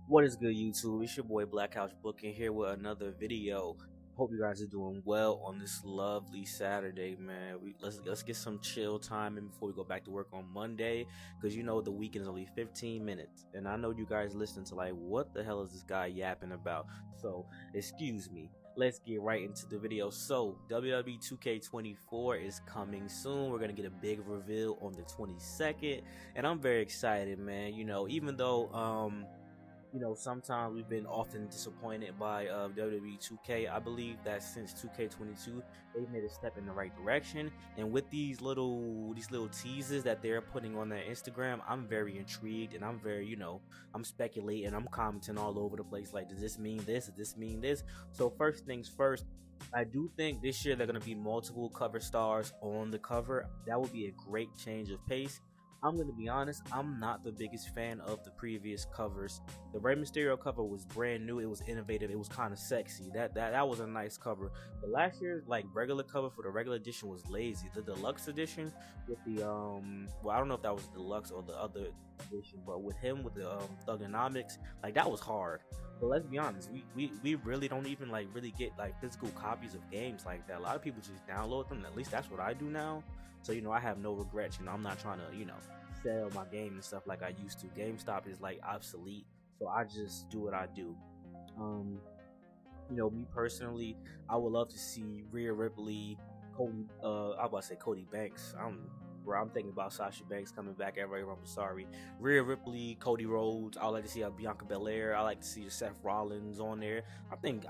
What is good, YouTube? It's your boy Black Couch Booking here with another video. Hope you guys are doing well on this lovely Saturday, man. Let's get some chill time in before we go back to work on Monday, because you know the weekend is only 15 minutes, and I know you guys listen to like, what the hell is this guy yapping about? So excuse me. Let's get right into the video. So WWE 2k24 is coming soon. We're gonna get a big reveal on the 22nd, and I'm very excited, man. Even though sometimes we've been often disappointed by WWE 2K. I believe that since 2K22, they've made a step in the right direction. And with these little teases that they're putting on their Instagram, I'm very intrigued, and I'm speculating, I'm commenting all over the place. Like, does this mean this? Does this mean this? So first things first, I do think this year they're going to be multiple cover stars on the cover. That would be a great change of pace. I'm going to be honest, I'm not the biggest fan of the previous covers. The Rey Mysterio cover was brand new, it was innovative, it was kind of sexy. That was a nice cover. The last year's regular cover for the regular edition was lazy. The deluxe edition with the I don't know if that was the deluxe or the other edition, but with him with the Thugonomics, that was hard. But let's be honest, we really don't even really get physical copies of games like that. A lot of people just download them. At least that's what I do now. So I have no regrets. I'm not trying to sell my game and stuff like I used to. GameStop is obsolete, so I just do what I do. Me personally, I would love to see Rhea Ripley, Cody. I was about to say Cody Banks. I'm thinking about Sasha Banks coming back at Royal Rumble. Sorry, Rhea Ripley, Cody Rhodes. I would like to see Bianca Belair. I like to see Seth Rollins on there. I think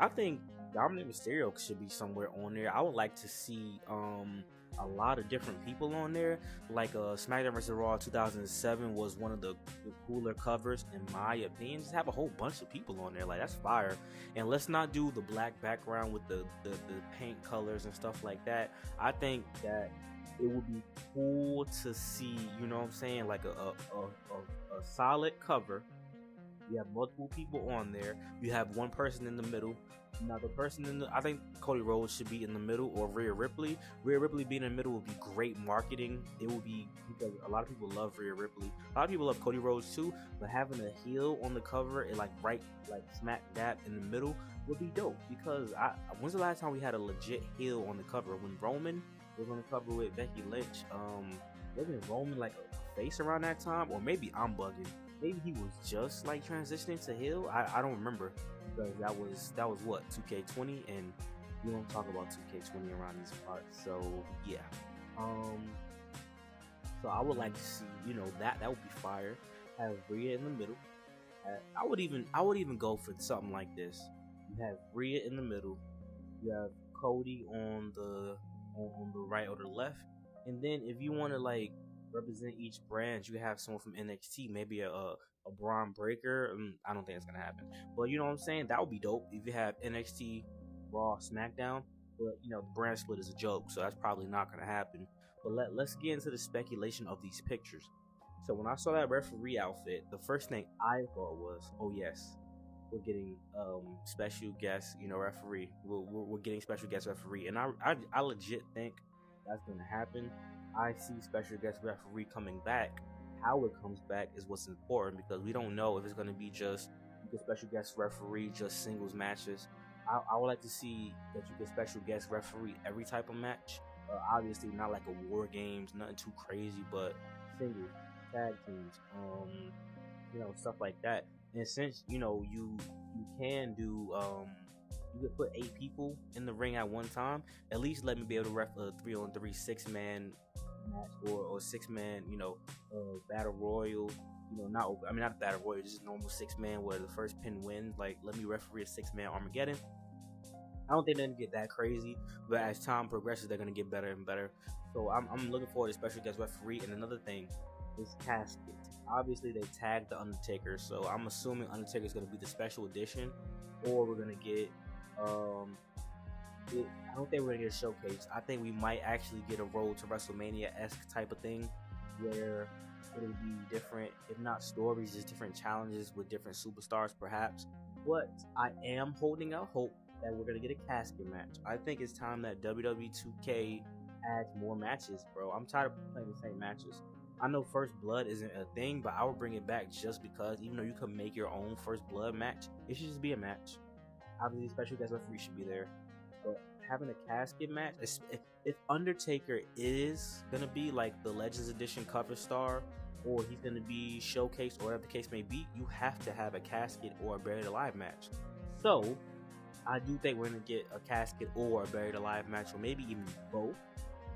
Dominic Mysterio should be somewhere on there. I would like to see a lot of different people on there. Smackdown vs. Raw 2007 was one of the cooler covers in my opinion. Just have a whole bunch of people on there. That's fire. And let's not do the black background with the paint colors and stuff like that. I think that it would be cool to see, a solid cover. You have multiple people on there. You have one person in the middle. Now the person I think Cody Rhodes should be in the middle, or Rhea Ripley. Rhea Ripley being in the middle would be great marketing. It would be, because a lot of people love Rhea Ripley. A lot of people love Cody Rhodes too, but having a heel on the cover and right smack dab in the middle would be dope. Because when's the last time we had a legit heel on the cover? When Roman was on the cover with Becky Lynch, wasn't Roman a face around that time? Or maybe I'm bugging. Maybe he was just transitioning to heel. I don't remember, because that was what, 2K20, and we don't talk about 2K20 around these parts. So yeah, so I would like to see that would be fire. Have Rhea in the middle. I would even go for something like this. You have Rhea in the middle. You have Cody on the right or the left, and then if you want to represent each brand, you have someone from NXT, maybe a Braun Breaker. I don't think it's gonna happen, but you know what I'm saying. That would be dope if you have NXT, Raw, SmackDown. But the brand split is a joke, so that's probably not gonna happen. But let's get into the speculation of these pictures. So when I saw that referee outfit, the first thing I thought was, oh yes, we're getting special guest referee. We're getting special guest referee, and I legit think that's gonna happen. I see special guest referee coming back. How it comes back is what's important, because we don't know if it's going to be just you get special guest referee just singles matches. I would like to see that you get special guest referee every type of match. Obviously not like a War Games, nothing too crazy, but singles, tag teams, stuff like that. And since you can do you could put 8 people in the ring at one time, at least let me be able to ref a 3-on-3 6-man match, or 6-man battle royal. Not battle royal, just normal 6-man where the first pin wins. Let me referee a 6-man Armageddon. I don't think they're gonna get that crazy, but as time progresses, they're gonna get better and better. So I'm looking forward to special guest referee. And another thing is casket. Obviously they tagged the Undertaker, so I'm assuming Undertaker is gonna be the special edition, or we're gonna get I don't think we're gonna get a showcase. I think we might actually get a Road to WrestleMania-esque type of thing, where it'll be different, if not stories, just different challenges with different superstars perhaps. But I am holding out hope that we're gonna get a casket match. I think it's time that WWE 2K adds more matches, bro. I'm tired of playing the same matches. I know First Blood isn't a thing, but I would bring it back just because, even though you could make your own First Blood match, it should just be a match. Obviously, special guest referee should be there. But having a casket match, if Undertaker is gonna be like the Legends Edition cover star, or he's gonna be showcased, or whatever the case may be, you have to have a casket or a buried alive match. So I do think we're gonna get a casket or a buried alive match, or maybe even both.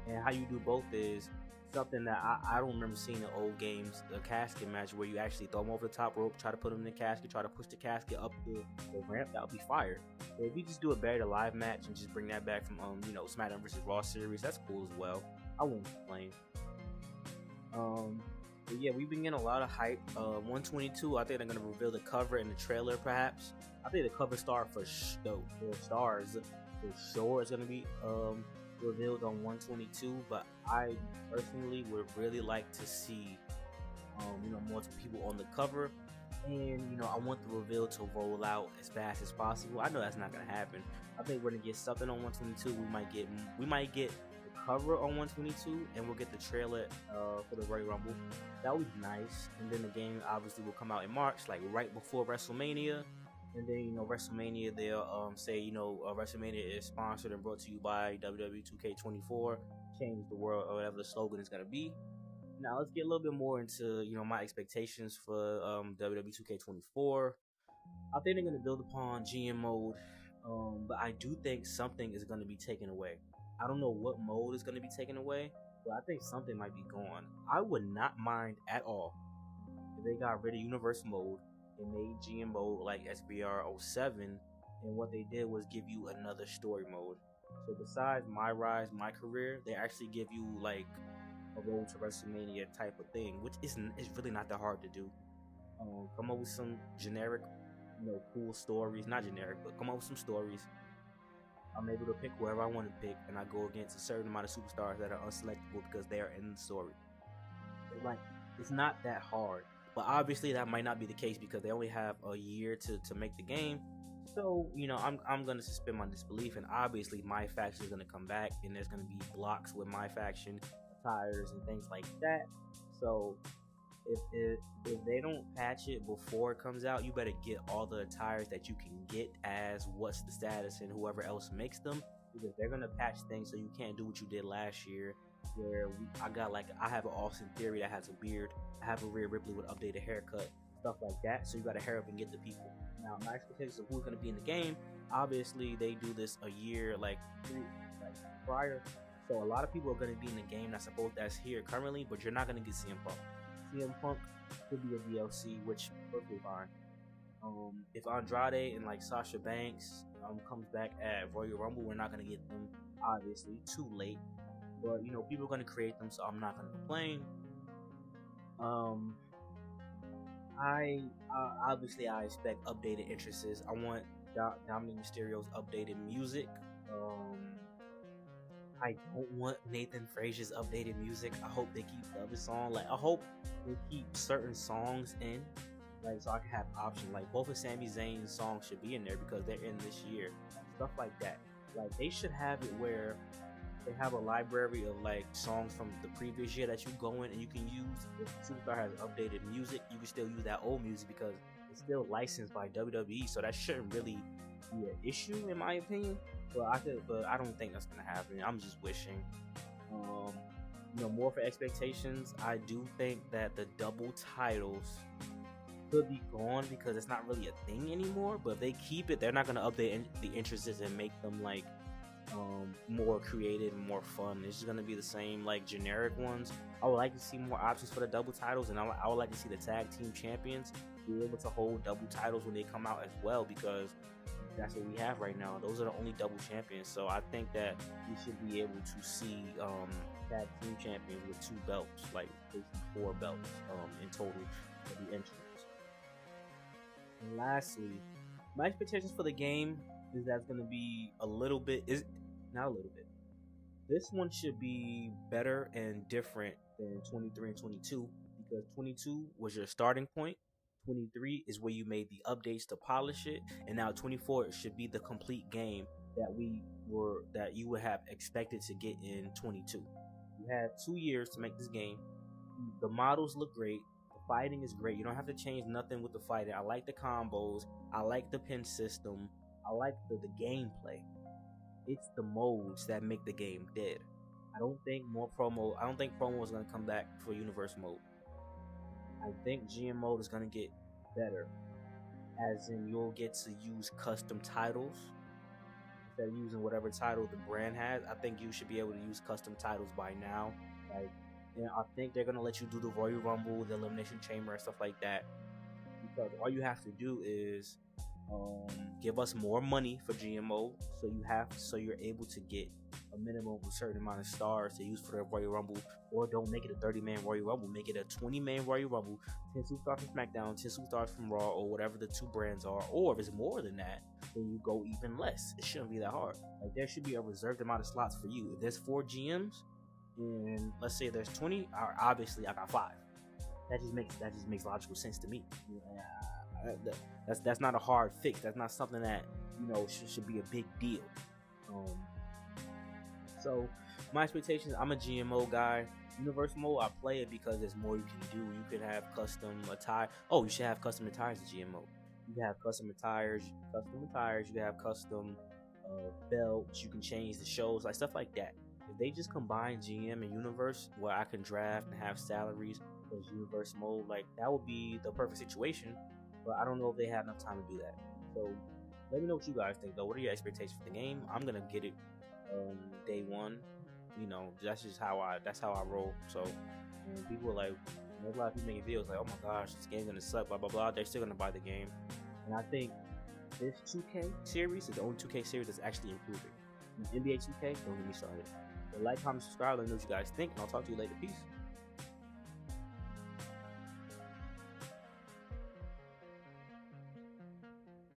And how you do both is something that I don't remember seeing in old games, a casket match where you actually throw them over the top rope, try to put them in the casket, try to push the casket up the ramp. That would be fire. So if you just do a buried alive match and just bring that back from Smackdown versus Raw series, that's cool as well. I wouldn't complain. But yeah, we've been getting a lot of hype. 122, I think they're gonna reveal the cover in the trailer, perhaps. I think the cover star for stars for sure is gonna be revealed on 122. But I personally would really like to see multiple people on the cover, and I want the reveal to roll out as fast as possible. I know that's not gonna happen. I think we're gonna get something on 122. We might get the cover on 122, and we'll get the trailer for the Royal Rumble. That would be nice. And then the game obviously will come out in March, like right before WrestleMania. And then WrestleMania, they'll say WrestleMania is sponsored and brought to you by WWE 2k24, change the world, or whatever the slogan is gonna be. Now let's get a little bit more into my expectations for WWE 2k24. I think they're gonna build upon GM mode, but I do think something is gonna be taken away. I don't know what mode is gonna be taken away, but I think something might be gone. I would not mind at all if they got rid of Universe mode and made GM mode like SBR 07, and what they did was give you another story mode. So besides My Rise, My Career, they actually give you like a Road to WrestleMania type of thing, which it's really not that hard to do. Come up with some generic, cool stories. Not generic, but come up with some stories. I'm able to pick whoever I want to pick, and I go against a certain amount of superstars that are unselectable because they are in the story. It's not that hard. But obviously that might not be the case because they only have a year to make the game. So, I'm gonna suspend my disbelief, and obviously my faction is gonna come back, and there's gonna be blocks with my faction attires and things like that. So if they don't patch it before it comes out, you better get all the attires that you can get as what's the status and whoever else makes them, because they're gonna patch things so you can't do what you did last year, where I have an Austin Theory that has a beard, I have a Rhea Ripley with updated haircut, stuff like that. So you gotta hurry up and get the people. Now my expectations of who's gonna be in the game, obviously they do this a year prior. So a lot of people are gonna be in the game that's here currently, but you're not gonna get CM Punk. CM Punk could be a DLC, which perfectly fine. If Andrade and like Sasha Banks comes back at Royal Rumble, we're not gonna get them, obviously, too late. But people are gonna create them, so I'm not gonna complain. I expect updated entrances. I want Dominic Mysterio's updated music. I don't want Nathan Frazier's updated music. I hope they keep the other song. I hope they keep certain songs in, so I can have options. Both of Sami Zayn's songs should be in there because they're in this year. Stuff like that. They should have it where they have a library of songs from the previous year that you go in and you can use. If the superstar has updated music, you can still use that old music because it's still licensed by WWE. So that shouldn't really be an issue in my opinion. But I don't think that's gonna happen. I'm just wishing. More for expectations. I do think that the double titles could be gone because it's not really a thing anymore. But if they keep it, they're not gonna update the entrances and make them more creative and more fun. It's just gonna be the same generic ones. I would like to see more options for the double titles, and I would like to see the tag team champions be able to hold double titles when they come out as well, because that's what we have right now. Those are the only double champions. So I think that we should be able to see tag team champions with 2 belts, basically 4 belts in total for the entrance. And lastly, my expectations for the game is that's going to be not a little bit. This one should be better and different than 23 and 22, because 22 was your starting point. 23 is where you made the updates to polish it, and now 24 should be the complete game that you would have expected to get in 22. You had 2 years to make this game. The models look great. The fighting is great. You don't have to change nothing with the fighting. I like the combos. I like the pin system. I like the gameplay. It's the modes that make the game dead. I don't think promo is gonna come back for universe mode. I think GM mode is gonna get better, as in you'll get to use custom titles instead of using whatever title the brand has. I think you should be able to use custom titles by now. Like, I think they're gonna let you do the Royal Rumble, the Elimination Chamber, and stuff like that. Because all you have to do is give us more money for GMO, so you're able to get a minimum of a certain amount of stars to use for the Royal Rumble, or don't make it a 30-man Royal Rumble, make it a 20-man Royal Rumble, 10 superstars from SmackDown, 10 superstars from Raw, or whatever the two brands are. Or if it's more than that, then you go even less. It shouldn't be that hard. Like, there should be a reserved amount of slots for you. If there's 4 GMs, and let's say there's 20, obviously I got 5. That just makes logical sense to me. That's not a hard fix. That's not something that should be a big deal. So my expectations, I'm a GMO guy. Universe mode, I play it because there's more you can do. You can have custom attire. Oh, you should have custom attires in GMO. You can have custom attires. You can have custom belts. You can change the shows, like stuff like that. If they just combine GM and Universe, where I can draft and have salaries as Universe mode, like, that would be the perfect situation. But I don't know if they have enough time to do that. So let me know what you guys think, though. What are your expectations for the game? I'm gonna get it day one. That's how I roll. So people are like, there's a lot of people making videos like, oh my gosh, this game's gonna suck, blah blah blah. They're still gonna buy the game, and I think this 2K series is the only 2K series that's actually improving. NBA 2K, don't get me started. But like, comment, subscribe, let me know what you guys think, and I'll talk to you later. Peace.